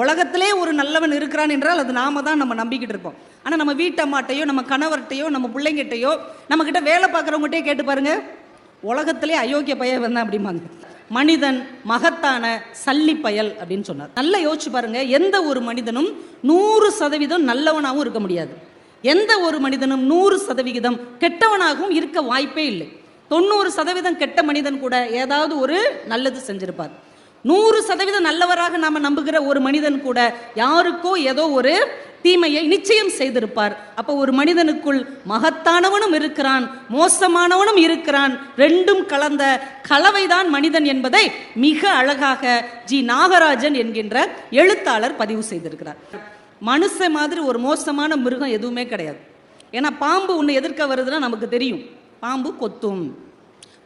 உலகத்திலே ஒரு நல்லவன் இருக்கிறான் என்றால் அது நாம தான் நம்ம நம்பிக்கிட்டு இருப்போம். ஆனால் நம்ம வீட்டம்மாட்டையோ நம்ம கணவர்கிட்டையோ நம்ம பிள்ளைங்கிட்டையோ நம்மக்கிட்ட வேலை பார்க்குறவங்ககிட்டே கேட்டு பாருங்க, உலகத்திலே அயோக்கிய பையன் வந்தான் அப்படிம்பாங்க. மனிதன் மகத்தான சல்லி பயல் அப்படின்னு சொன்னார். நல்லா யோசிச்சு பாருங்க, எந்த ஒரு மனிதனும் 100% நல்லவனாகவும் இருக்க முடியாது. எந்த ஒரு மனிதனும் 100% கெட்டவனாகவும் இருக்க வாய்ப்பே இல்லை. 90% கெட்ட மனிதன் கூட ஏதாவது ஒரு நல்லது செஞ்சிருப்பார். 100% நல்லவராக நாம நம்புகிற ஒரு மனிதன் கூட யாருக்கோ ஏதோ ஒரு தீமையை நிச்சயம் செய்திருப்பார். அப்போ ஒரு மனிதனுக்குள் மகத்தானவனும் இருக்கிறான், மோசமானவனும் இருக்கிறான். ரெண்டும் கலந்த கலவைதான் மனிதன் என்பதை மிக அழகாக ஜி நாகராஜன் என்கின்ற எழுத்தாளர் பதிவு செய்திருக்கிறார். மனுஷ மாதிரி ஒரு மோசமான மிருகம் எதுவுமே கிடையாது. ஏன்னா பாம்பு ஒன்று எதிர்க்க வருதுன்னா நமக்கு தெரியும், பாம்பு கொத்தும்.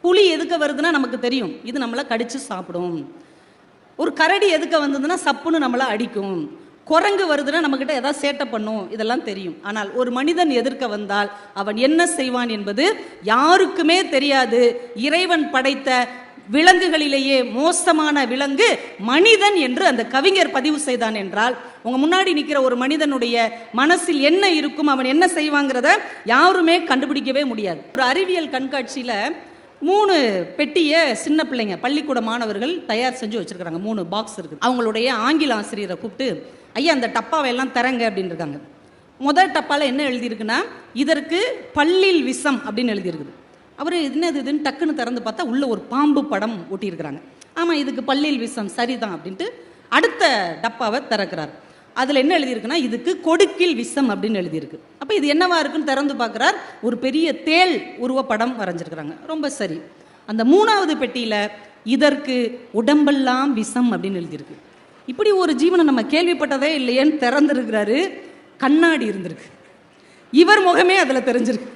புலி எதுக்க வருதுன்னா நமக்கு தெரியும், இது நம்மளை கடிச்சு சாப்பிடும். ஒரு கரடி எதுக்க வந்ததுன்னா சப்புன்னு நம்மளை அடிக்கும். குரங்கு வருதுன்னா நம்மக்கிட்ட ஏதாவது சேட்டை பண்ணும், இதெல்லாம் தெரியும். ஆனால் ஒரு மனிதன் எதிர்க்க வந்தால் அவன் என்ன செய்வான் என்பது யாருக்குமே தெரியாது. இறைவன் படைத்த விலங்குகளிலேயே மோசமான விலங்கு மனிதன் என்று அந்த கவிஞர் பதிவு செய்தான் என்றால், உங்க முன்னாடி நிற்கிற ஒரு மனிதனுடைய மனசில் என்ன இருக்கும், அவன் என்ன செய்வாங்கிறத யாருமே கண்டுபிடிக்கவே முடியாது. ஒரு அறிவியல் கண்காட்சியில 3 பெட்டியை சின்ன பிள்ளைங்க பள்ளிக்கூட மாணவர்கள் தயார் செஞ்சு வச்சிருக்காங்க. 3 பாக்ஸ் இருக்கு. அவங்களுடைய ஆங்கில ஆசிரியரை கூப்பிட்டு, ஐயா அந்த டப்பாவை எல்லாம் தரங்க அப்படின்னு இருக்காங்க. முதல் டப்பால என்ன எழுதியிருக்குன்னா, இதற்கு பல்லில் விஷம் அப்படின்னு எழுதியிருக்குது. அவர் என்னது இதுன்னு டக்குன்னு திறந்து பார்த்தா உள்ள ஒரு பாம்பு படம் ஒட்டியிருக்கிறாங்க. ஆமாம், இதுக்கு பல்லில் விஷம் சரிதான் அப்படின்ட்டு அடுத்த டப்பாவை திறக்கிறார். அதில் என்ன எழுதியிருக்குன்னா, இதுக்கு கொடுக்கில் விஷம் அப்படின்னு எழுதியிருக்கு. அப்போ இது என்னவா இருக்குன்னு திறந்து பார்க்குறார். ஒரு பெரிய தேள் உருவப்படம் வரைஞ்சிருக்கிறாங்க. ரொம்ப சரி. அந்த 3வது பெட்டியில் இதற்கு உடம்பெல்லாம் விஷம் அப்படின்னு எழுதியிருக்கு. இப்படி ஒரு ஜீவனை நம்ம கேள்விப்பட்டதே இல்லையேன்னு திறந்துருக்கிறாரு. கண்ணாடி இருந்திருக்கு. இவர் முகமே அதில் தெரிஞ்சிருக்கு.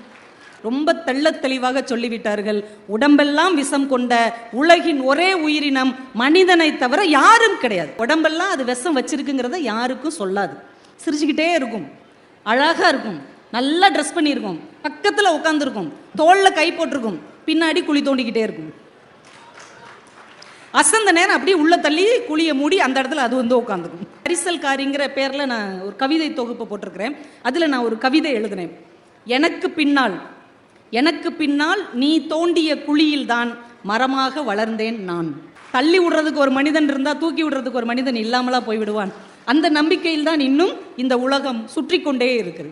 ரொம்ப தெள்ள தெளிவாக சொல்லிவிட்டார்கள், உடம்பெல்லாம் விஷம் கொண்ட உலகின் ஒரே உயிரினம் மனிதனை தவிர யாரும் கிடையாது. உடம்பெல்லாம் அது விஷம் வச்சிருக்குங்கிறத யாருக்கும் சொல்லாது. சிரிச்சுக்கிட்டே இருக்கும், அழகா இருக்கும், நல்லா ட்ரெஸ் பண்ணியிருக்கும், பக்கத்தில் உட்காந்துருக்கும், தோளில் கை போட்டிருக்கும், பின்னாடி குழி தோண்டிக்கிட்டே இருக்கும். அசந்த நேரம் அப்படியே உள்ள தள்ளி குழியை மூடி அந்த இடத்துல அது வந்து உட்காந்துக்கும். பரிசல்காரிங்கிற பேரில் நான் ஒரு கவிதை தொகுப்பு போட்டிருக்கிறேன். அதில் நான் ஒரு கவிதை எழுதினேன். எனக்கு பின்னால் நீ தோண்டிய குழியில்தான் மரமாக வளர்ந்தேன் நான். தள்ளி விடுறதுக்கு ஒரு மனிதன் இருந்தா தூக்கி விடுறதுக்கு ஒரு மனிதன் இல்லாமலா போய்விடுவான். அந்த நம்பிக்கையில் தான் இன்னும் இந்த உலகம் சுற்றி கொண்டே இருக்குது.